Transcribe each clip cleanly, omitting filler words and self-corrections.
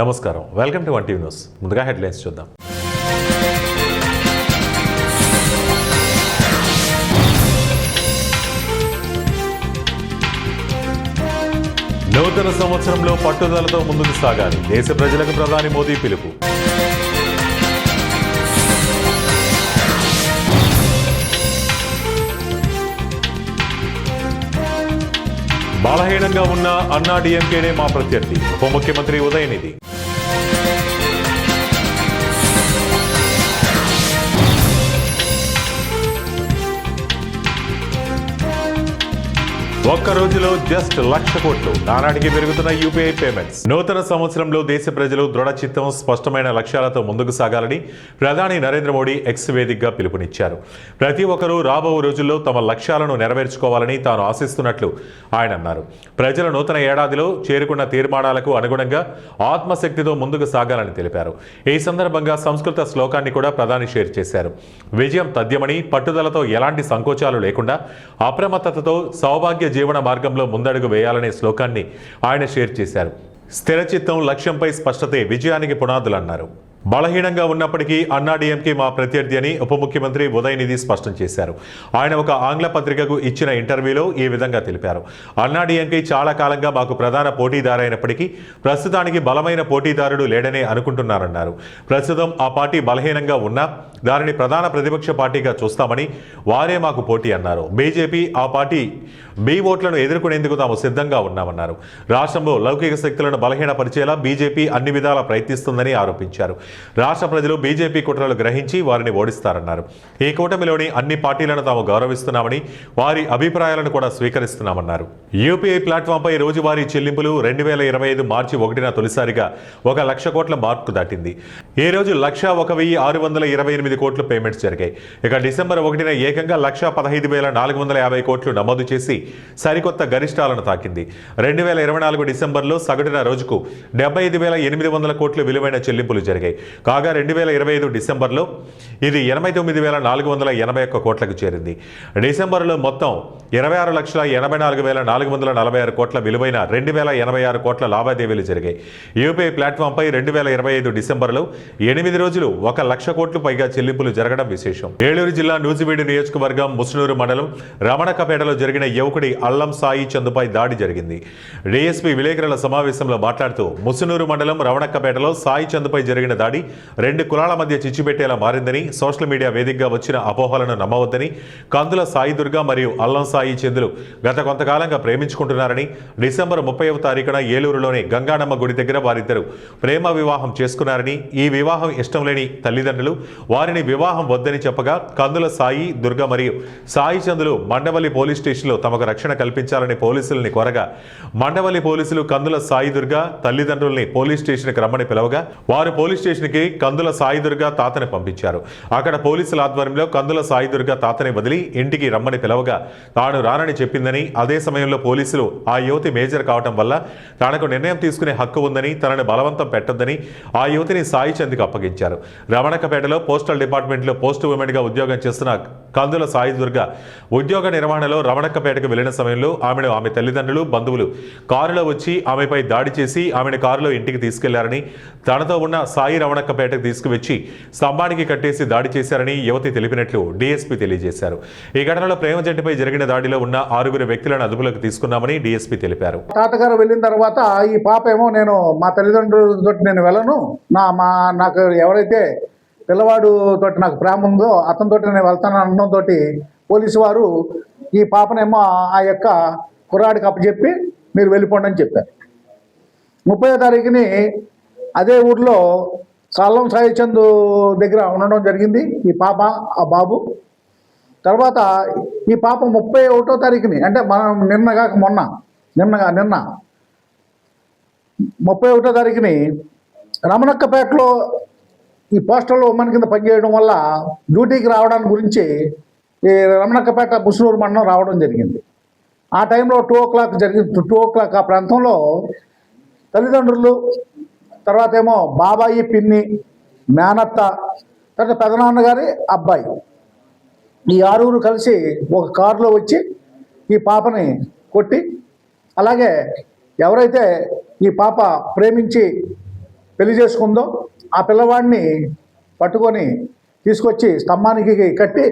నమస్కారం, welcome to 1 news. ముందుగా headlines చూద్దాం. నూతన సంవత్సరంలో పట్టుదలతో ముందుకు సాగాలి, దేశ ప్రజలకు ప్రధాని మోదీ పిలుపు. బలహీనంగా ఉన్న అన్నా డీఎంకేనే మా ప్రత్యర్థి, ఉప ముఖ్యమంత్రి ఉదయనిధి. ఒక్క రోజులో జస్ట్ 1,00,000 కోట్లు, నానాటికి పెరుగుతున్న యూపీఐ పేమెంట్స్. నూతన సంవత్సరంలో దేశ ప్రజలు దృఢ చిత్తం, స్పష్టమైన లక్ష్యాలతో ముందుకు సాగాలని ప్రధాని నరేంద్ర మోడీ ఎక్స్ వేదికగా పిలుపునిచ్చారు. ప్రతి ఒక్కరూ రాబో రోజుల్లో తమ లక్ష్యాలను నెరవేర్చుకోవాలని తాను ఆశిస్తున్నట్లు ఆయన అన్నారు. ప్రజల నూతన ఏడాదిలో చేరుకున్న తీర్మానాలకు అనుగుణంగా ఆత్మశక్తితో ముందుకు సాగాలని తెలిపారు. ఈ సందర్భంగా సంస్కృత శ్లోకాన్ని కూడా ప్రధాని షేర్ చేశారు. విజయం తథ్యమని, పట్టుదలతో ఎలాంటి సంకోచాలు లేకుండా అప్రమత్తతతో సౌభాగ్య జీవన మార్గంలో ముందడుగు వేయాలనే శ్లోకాన్ని ఆయన షేర్ చేశారు. స్థిరచిత్తం, లక్ష్యంపై స్పష్టతే విజయానికి పునాదులన్నారు. బలహీనంగా ఉన్నప్పటికీ అన్నా డీఎంకే మా ప్రత్యర్థి అని ఉప ముఖ్యమంత్రి ఉదయనిధి స్పష్టం చేశారు. ఆయన ఒక ఆంగ్ల పత్రికకు ఇచ్చిన ఇంటర్వ్యూలో ఈ విధంగా తెలిపారు. అన్నా డీఎంకే చాలా కాలంగా మాకు ప్రధాన పోటీదారైనప్పటికీ ప్రస్తుతానికి బలమైన పోటీదారుడు లేడనే అనుకుంటున్నారన్నారు. ప్రస్తుతం ఆ పార్టీ బలహీనంగా ఉన్నా దానిని ప్రధాన ప్రతిపక్ష పార్టీగా చూస్తామని, వారే మాకు పోటీ అన్నారు. బీజేపీ ఆ పార్టీ బీ ఓట్లను ఎదుర్కొనేందుకు తాము సిద్ధంగా ఉన్నామన్నారు. రాష్ట్రంలో లౌకిక శక్తులను బలహీనపరిచేలా బీజేపీ అన్ని విధాలా ప్రయత్నిస్తుందని ఆరోపించారు. రాష్ట్ర ప్రజలు బీజేపీ కుట్రలు గ్రహించి వారిని ఓడిస్తారన్నారు. ఈ కూటమిలోని అన్ని పార్టీలను తాము గౌరవిస్తున్నామని, వారి అభిప్రాయాలను కూడా స్వీకరిస్తున్నామన్నారు. యూపీఐ ప్లాట్ఫామ్పై రోజువారీ చెల్లింపులు 2025 మార్చి 1న తొలిసారిగా 1,00,000 కోట్ల మార్కు దాటింది. ఈ రోజు 1,01,628 కోట్లు పేమెంట్స్ జరిగాయి. ఇక డిసెంబర్ 1న ఏకంగా 1,15,450 కోట్లు నమోదు చేసి సరికొత్త గరిష్టాలను తాకింది. 2024 డిసెంబర్లో సగటున రోజుకు 75,800 కోట్లు విలువైన చెల్లింపులు జరిగాయి. కాగా 2025 డిసెంబర్లో ఇది 89,481 కోట్లకు చేరింది. డిసెంబర్లో మొత్తం 26,84,446 కోట్ల విలువైన 2,086 కోట్ల లావాదేవీలు జరిగాయి. యూపీఐ ప్లాట్ఫామ్పై 2025 డిసెంబర్లో 8 రోజులు 1,00,000 కోట్లు పైగా చెల్లింపులు జరగడం విశేషం. ఏలూరు జిల్లా నూజివీడు నియోజకవర్గం ముసునూరు మండలం రమణకపేటలో జరిగిన యువకుడి అల్లం సాయి చందుపై దాడి జరిగింది. డీఎస్పీ విలేకరుల సమావేశంలో మాట్లాడుతూ ముసునూరు మండలం రమణకపేటలో సాయి చందుపై జరిగిన దాడి 2 కులాల మధ్య చిచ్చుపెట్టేలా మారిందని, సోషల్ మీడియా వేదికగా వచ్చిన అపోహలను నమ్మవద్దని, కందుల సాయి దుర్గా మరియు అల్లం సాయి చందులు గత కొంతకాలంగా ప్రేమించుకుంటున్నారని, డిసెంబర్ 30వ తారీఖున ఏలూరులోని గంగానమ్మ గుడి దగ్గర వారిద్దరూ ప్రేమ వివాహం చేసుకున్నారని, ఈ వివాహం ఇష్టం లేని తల్లిదండ్రులు వారిని వివాహం వద్దని చెప్పగా కందుల సాయి దుర్గా మరియు సాయి చందులు మండవల్లి పోలీస్ స్టేషన్లో తమకు రక్షణ కల్పించాలని పోలీసులని కోరగా, మండవల్లి పోలీసులు కందుల సాయి దుర్గా తల్లిదండ్రుల్ని పోలీస్ స్టేషన్కి రమ్మని పిలవగా వారు పోలీస్ స్టేషన్కి కందుల సాయి దుర్గా తాతని పంపించారు. అక్కడ పోలీసుల ఆధ్వర్యంలో కందుల సాయి దుర్గా తాతని వదిలి ఇంటికి రమ్మని పిలవగా తాను రానని చెప్పిందని, అదే సమయంలో పోలీసులు ఆ యువతి మేజర్ కావటం వల్ల తనకు నిర్ణయం తీసుకునే హక్కు ఉందని, తనని బలవంతం పెట్టొద్దని ఆ యువతిని సాయి చంద్కి అప్పగించారు. రమణకపేటలో పోస్టల్ డిపార్ట్మెంట్లో పోస్ట్ ఉమెన్గా ఉద్యోగం చేస్తున్న కందుల సాయి దుర్గా ఉద్యోగ నిర్వహణలో రమణకపేటకు వెళ్లిన సమయంలో ఆమె తల్లిదండ్రులు, బంధువులు కారులో వచ్చి ఆమెపై దాడి చేసి ఆమెను కారులో ఇంటికి తీసుకెళ్లారని, తనతో ఉన్న సాయి రమణకపేటకు తీసుకువచ్చి స్తంభానికి కట్టేసి దాడి చేశారని యువతి తెలిపినట్లు డీఎస్పీ తెలియజేశారు. ఈ ఘటనలో ప్రేమ జంటపై జరిగిన దాడిలో ఉన్న 6 వ్యక్తులను అదుపులోకి తీసుకున్నామని డీఎస్పీ తెలిపారు. తాతగారు వెళ్ళిన తర్వాత ఈ పాప ఏమో నేను మా తల్లిదండ్రులతో నేను వెళ్ళను, నాకు ఎవరైతే పిల్లవాడు తోటి నాకు ప్రేమ ఉందో అతనితో నేను వెళ్తాను అనడంతో పోలీసు వారు ఈ పాపనేమో ఆ యొక్క కుర్రాడికి అప్పచెప్పి మీరు వెళ్ళిపోండి అని చెప్పారు. 30వ తారీఖుని అదే ఊర్లో అల్లం సాయి చందు దగ్గర ఉండడం జరిగింది ఈ పాప, ఆ బాబు. తర్వాత ఈ పాప 31వ తారీఖుని అంటే మనం నిన్న 31వ తారీఖుని రమణక్కపేటలో ఈ పోస్టల్ ఉమెన్ కింద పనిచేయడం వల్ల డ్యూటీకి రావడానికి గురించి ఈ రమణక్కపేట ముసునూరు మండలం రావడం జరిగింది. ఆ టైంలో 2 o'clock జరిగింది. 2 o'clock ఆ ప్రాంతంలో తల్లిదండ్రులు, తర్వాత ఏమో బాబాయి, పిన్ని, మేనత్త, తర్వాత పెదనాన్నగారి అబ్బాయి ఈ 6 కలిసి ఒక కారులో వచ్చి ఈ పాపని కొట్టి, అలాగే ఎవరైతే ఈ పాప ప్రేమించి పెళ్లి చేసుకుందో ఆ పిల్లవాడిని పట్టుకొని తీసుకొచ్చి స్తంభానికి కట్టి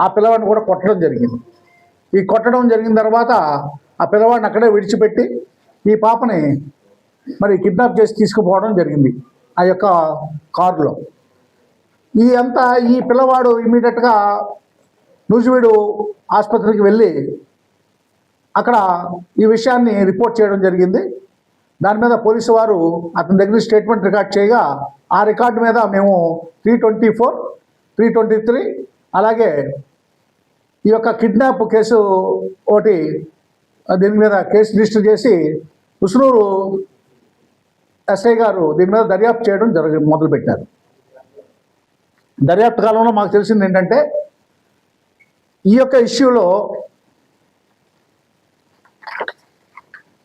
ఆ పిల్లవాడిని కూడా కొట్టడం జరిగింది. ఈ కొట్టడం జరిగిన తర్వాత ఆ పిల్లవాడిని అక్కడే విడిచిపెట్టి ఈ పాపని మరి కిడ్నాప్ చేసి తీసుకుపోవడం జరిగింది ఆ యొక్క కారులో. ఈ పిల్లవాడు ఇమీడియట్గా నూజివీడు ఆసుపత్రికి వెళ్ళి అక్కడ ఈ విషయాన్ని రిపోర్ట్ చేయడం జరిగింది. దాని మీద పోలీసు వారు అతని దగ్గర స్టేట్మెంట్ రికార్డ్ చేయగా ఆ రికార్డు మీద మేము 324, 323 అలాగే ఈ యొక్క కిడ్నాప్ కేసు ఒకటి దీని మీద కేసు రిజిస్టర్ చేసి ఉస్నూరు ఎస్ఐ గారు దీని మీద దర్యాప్తు చేయడం మొదలుపెట్టారు. దర్యాప్తు కాలంలో మాకు తెలిసింది ఏంటంటే ఈ యొక్క ఇష్యూలో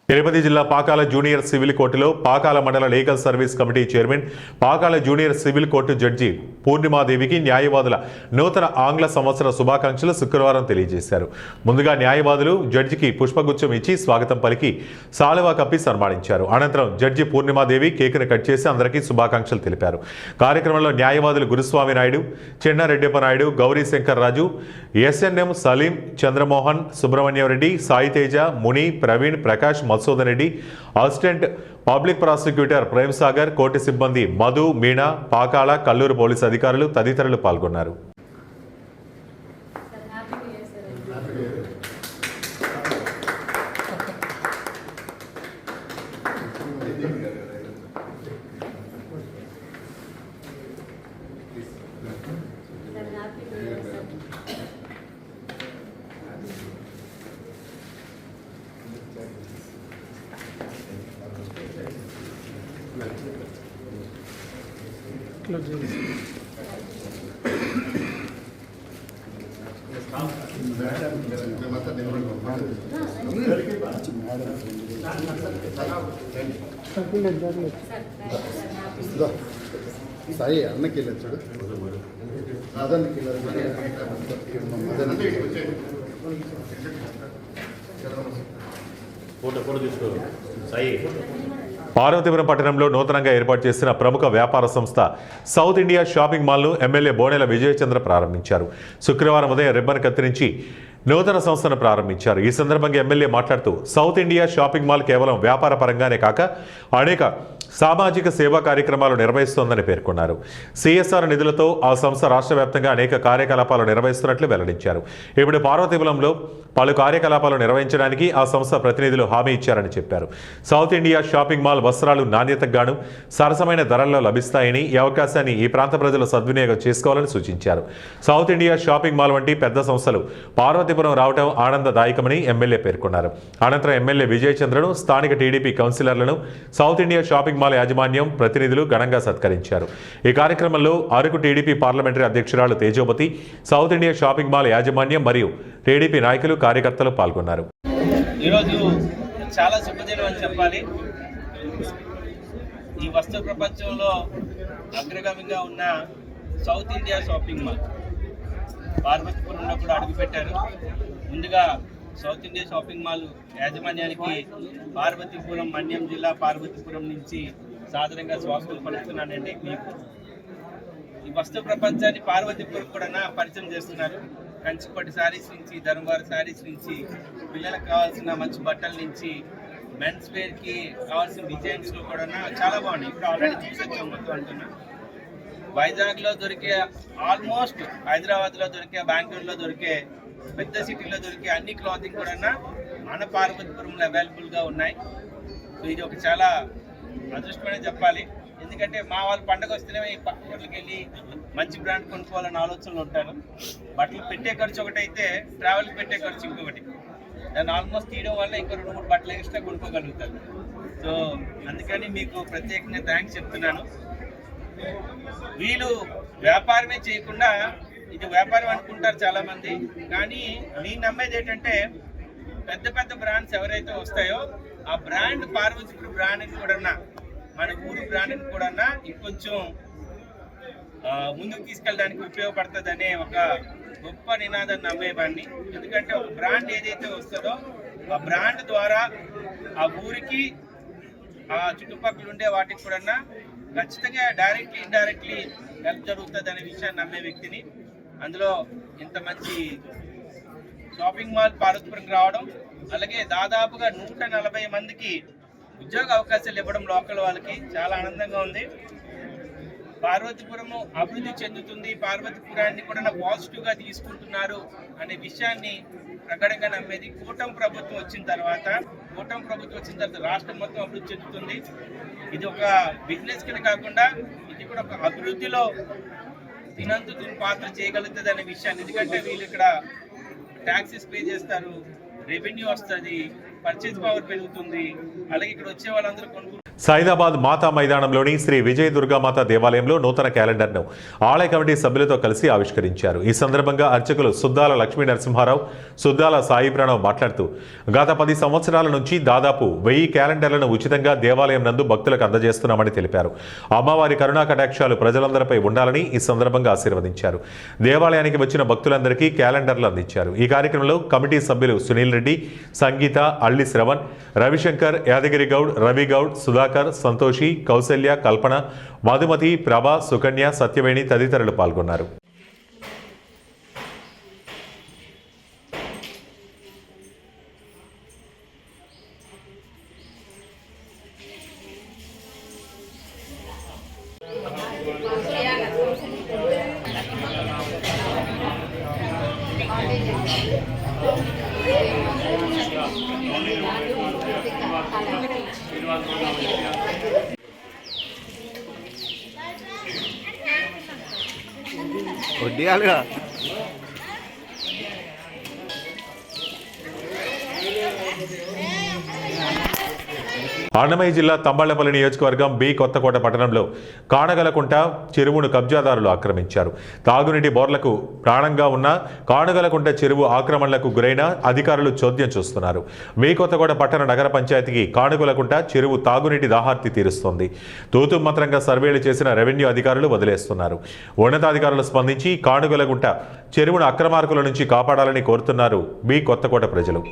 తిరుపతి జిల్లా పాకాల జూనియర్ సివిల్ కోర్టులో పాకాల మండల legal service committee chairman, Pakala junior civil court judge పూర్ణిమాదేవికి న్యాయవాదుల నూతన ఆంగ్ల సంవత్సర శుభాకాంక్షలు శుక్రవారం తెలియజేశారు. ముందుగా న్యాయవాదులు జడ్జికి పుష్పగుచ్చం ఇచ్చి స్వాగతం పలికి సాలువా కప్పి సన్మానించారు. అనంతరం జడ్జి పూర్ణిమాదేవి కేకును కట్ చేసి అందరికీ శుభాకాంక్షలు తెలిపారు. కార్యక్రమంలో న్యాయవాదులు Guruswamy Naidu, Chennareddappa Naidu, Gauri Shankar Raju, SNM Saleem, Chandramohan, Subrahmanyam Reddy, Saiteja, Muni, Praveen, Prakash, Madhusudan Reddy, assistant public prosecutor Prem Sagar, court సిబ్బంది మధు, మీనా, పాకాల, కల్లూరు పోలీసు అధికారులు తదితరులు పాల్గొన్నారు. సాయి అన్నకి వెళ్ళాడు చూడు, అదన్నకి పార్వతీపురం పట్టణంలో నూతనంగా ఏర్పాటు చేసిన ప్రముఖ వ్యాపార సంస్థ సౌత్ ఇండియా షాపింగ్ మాల్ను ఎమ్మెల్యే బోనెల విజయచంద్ర ప్రారంభించారు. శుక్రవారం ఉదయం రిబ్బన్ కత్తిరించి నూతన సంస్థను ప్రారంభించారు. ఈ సందర్భంగా ఎమ్మెల్యే మాట్లాడుతూ సౌత్ ఇండియా షాపింగ్ మాల్ కేవలం వ్యాపార పరంగానే కాక అనేక సామాజిక సేవా కార్యక్రమాలు నిర్వహిస్తోందని పేర్కొన్నారు. సిఎస్ఆర్ నిధులతో ఆ సంస్థ రాష్ట్ర వ్యాప్తంగా అనేక కార్యకలాపాలు నిర్వహిస్తున్నట్లు వెల్లడించారు. ఇప్పుడు పార్వతీపురంలో పలు కార్యకలాపాలు నిర్వహించడానికి ఆ సంస్థ ప్రతినిధులు హామీ ఇచ్చారని చెప్పారు. సౌత్ ఇండియా షాపింగ్ మాల్ వస్త్రాలు నాణ్యతకు గాను సరసమైన ధరల్లో లభిస్తాయని, ఈ అవకాశాన్ని ఈ ప్రాంత ప్రజలు సద్వినియోగం చేసుకోవాలని సూచించారు. సౌత్ ఇండియా షాపింగ్ మాల్ వంటి పెద్ద సంస్థలు పార్వతీపురం రావడం ఆనందదాయకమని ఎమ్మెల్యే పేర్కొన్నారు. అనంతరం ఎమ్మెల్యే విజయచంద్రను, స్థానిక టీడీపీ కౌన్సిలర్లను, సౌత్ ఇండియా షాపింగ్ మాల్ యాజమాన్యం ప్రతినిధులు ఘనంగా సత్కరించారు. ఈ కార్యక్రమంలో అరకు టీడీపీ పార్లమెంటరీ అధ్యక్షురాలు Tejovathi, south India shopping mall యాజమాన్యం మరియు టీడీపీ నాయకులు, కార్యకర్తలు పాల్గొన్నారు. ఈరోజు చాలా శుభదినం అని చెప్పాలి. ఈ వస్త్ర ప్రపంచంలో అగ్రగామిగా ఉన్న సౌత్ ఇండియా షాపింగ్ మాల్ పార్వతీపురంలో కూడా అడుగుపెట్టారు. ముందుగా సౌత్ ఇండియా షాపింగ్ మాల్ యాజమాన్యానికి పార్వతీపురం, మన్యం జిల్లా పార్వతీపురం నుంచి సాధారణంగా స్వాగతం పలుకుతున్నానండి. మీకు ఈ వస్త్ర ప్రపంచాన్ని పార్వతీపురం కూడా పరిచయం చేస్తున్నారు. కంచిపట్టు శారీస్ నుంచి, ధర్మవరం శారీస్ నుంచి, పిల్లలకు కావాల్సిన మంచి బట్టల నుంచి, మెన్స్ వేర్కి కావాల్సిన డిజైన్స్లో కూడా చాలా బాగున్నాయి. ఇప్పుడు ఆల్రెడీ చూసొచ్చాం మొత్తం అంటున్నా. వైజాగ్లో దొరికే, ఆల్మోస్ట్ హైదరాబాద్లో దొరికే, బెంగళూరులో దొరికే, పెద్ద సిటీలో దొరికే అన్ని క్లాతింగ్ కూడా మన పార్వతీపురంలో అవైలబుల్గా ఉన్నాయి. సో ఇది ఒక చాలా అదృష్టమనే చెప్పాలి. ఎందుకంటే మా వాళ్ళు పండగ వస్తేనే బట్టలకి వెళ్ళి మంచి బ్రాండ్ కొనుక్కోవాలని ఆలోచనలు ఉంటారు. బట్టలు పెట్టే ఖర్చు ఒకటైతే ట్రావెల్కి పెట్టే ఖర్చు ఇంకొకటి. దాన్ని ఆల్మోస్ట్ తీయడం వల్ల ఇంకో 2-3 బట్టలు ఎక్స్ట్రా కొనుక్కోగలుగుతారు. సో అందుకని మీకు ప్రత్యేకంగా థ్యాంక్స్ చెప్తున్నాను. వీళ్ళు వ్యాపారమే చేయకుండా ఇది వ్యాపారం అనుకుంటారు చాలామంది, కానీ నేను నమ్మేది ఏంటంటే పెద్ద పెద్ద బ్రాండ్స్ ఎవరైతే వస్తాయో ఆ బ్రాండ్ పార్వతీపురం బ్రాండ్ని కూడా, మన ఊరి బ్రాండ్ని కూడా ఇంకొంచెం ముందుకు తీసుకెళ్ళడానికి ఉపయోగపడుతుంది అనే ఒక గొప్ప నినాదాన్ని నమ్మేవాడిని. ఎందుకంటే ఒక బ్రాండ్ ఏదైతే వస్తుందో ఆ బ్రాండ్ ద్వారా ఆ ఊరికి, ఆ చుట్టుపక్కల ఉండే వాటికి కూడా ఖచ్చితంగా డైరెక్ట్లీ ఇండైరెక్ట్లీ హెల్ప్ జరుగుతుంది అనే విషయాన్ని నమ్మే వ్యక్తిని. అందులో ఇంత మంచి షాపింగ్ మాల్ పార్వతీపురం రావడం, అలాగే దాదాపుగా 140 మందికి ఉద్యోగ అవకాశాలు ఇవ్వడం లోకల్ వాళ్ళకి చాలా ఆనందంగా ఉంది. పార్వతీపురము అభివృద్ధి చెందుతుంది, పార్వతీపురాన్ని కూడా పాజిటివ్గా తీసుకుంటున్నారు అనే విషయాన్ని ప్రకటనగా నమ్మేది. కూటమి ప్రభుత్వం వచ్చిన తర్వాత రాష్ట్రం మొత్తం అభివృద్ధి చెందుతుంది. ఇది ఒక బిజినెస్ కింద కాకుండా ఇది కూడా ఒక అభివృద్ధిలో తినంతు పాత్ర చేయగలుగుతుంది అనే విషయాన్ని. ఎందుకంటే వీళ్ళు ఇక్కడ ట్యాక్సెస్ పే చేస్తారు, రెవెన్యూ వస్తుంది, పర్చేజ్ పవర్ పెరుగుతుంది, అలాగే ఇక్కడ వచ్చే వాళ్ళందరూ కొనుక్కుంటారు. సైదాబాద్ మాతా మైదానంలోని శ్రీ విజయ దుర్గామాత దేవాలయంలో నూతన క్యాలెండర్ను ఆలయ కమిటీ సభ్యులతో కలిసి ఆవిష్కరించారు. ఈ సందర్భంగా అర్చకులు సుద్దాల లక్ష్మీ నరసింహారావు, సుద్దాల సాయి ప్రణవ్ మాట్లాడుతూ గత 10 సంవత్సరాల నుంచి దాదాపు 1000 క్యాలెండర్లను ఉచితంగా దేవాలయం నందు భక్తులకు అందజేస్తున్నామని తెలిపారు. అమ్మవారి కరుణా కటాక్షాలు ప్రజలందరిపై ఉండాలని ఈ సందర్భంగా ఆశీర్వదించారు. దేవాలయానికి వచ్చిన భక్తులందరికీ క్యాలెండర్లు అందించారు. ఈ కార్యక్రమంలో కమిటీ సభ్యులు సునీల్ రెడ్డి, సంగీత, అల్లి శ్రవణ్, రవిశంకర్, యాదగిరి గౌడ్, రవి గౌడ్, సుధాకర్, సంతోషి, కౌశల్య, కల్పన, మధుమతి, ప్రభ, సుకన్య, సత్యవేణి తదితరులు పాల్గొన్నారు. వడ్డీయాలుగా అన్నమయ్య జిల్లా తంబళ్లపల్లి నియోజకవర్గం బి కొత్తకోట పట్టణంలో కాణగలకుంట చెరువును కబ్జాదారులు ఆక్రమించారు. తాగునీటి బోర్లకు ప్రాణంగా ఉన్న కాణగలకుంట చెరువు ఆక్రమణలకు గురైన అధికారులు చోద్యం చూస్తున్నారు. బి కొత్తకోట పట్టణ నగర పంచాయతీకి కాణగలకుంట చెరువు తాగునీటి దాహార్తి తీరుస్తోంది. తూతు మంత్రంగా సర్వేలు చేసిన రెవెన్యూ అధికారులు వదిలేస్తున్నారు. ఉన్నతాధికారులు స్పందించి కాణగలకుంట చెరువును అక్రమార్కుల నుంచి కాపాడాలని కోరుతున్నారు బి కొత్తకోట ప్రజలు.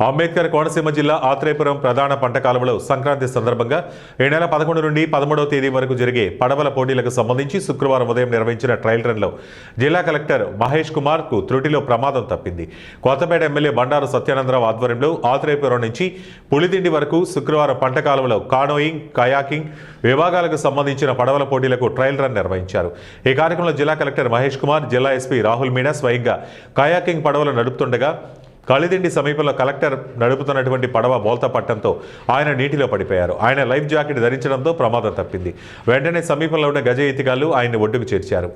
అంబేద్కర్ కోనసీమ జిల్లా ఆత్రేయపురం ప్రధాన పంట కాలువలో సంక్రాంతి సందర్భంగా ఈ నెల 11 నుండి 13వ తేదీ వరకు జరిగే పడవల పోటీలకు సంబంధించి శుక్రవారం ఉదయం నిర్వహించిన ట్రయల్ రన్లో జిల్లా కలెక్టర్ మహేష్ కుమార్ కు త్రుటిలో ప్రమాదం తప్పింది. కొత్తపేట ఎమ్మెల్యే బండారు సత్యానందరావు ఆధ్వర్యంలో ఆత్రేయపురం నుంచి పులిదిండి వరకు శుక్రవారం పంట కాలువలో కానోయింగ్, కయాకింగ్ విభాగాలకు సంబంధించిన పడవల పోటీలకు ట్రయల్ రన్ నిర్వహించారు. ఈ కార్యక్రమంలో జిల్లా కలెక్టర్ మహేష్ కుమార్, జిల్లా ఎస్పీ రాహుల్ మీనా స్వయంగా కయాకింగ్ పడవలు నడుపుతుండగా కలిదిండి సమీపంలో కలెక్టర్ నడుపుతున్నటువంటి పడవ బోల్తా పట్టడంతో ఆయన నీటిలో పడిపోయారు. ఆయన లైఫ్ జాకెట్ ధరించడంతో ప్రమాదం తప్పింది. వెంటనే సమీపంలో ఉన్న గజ ఈతగాళ్లు ఆయన్ని ఒడ్డుకు చేర్చారు.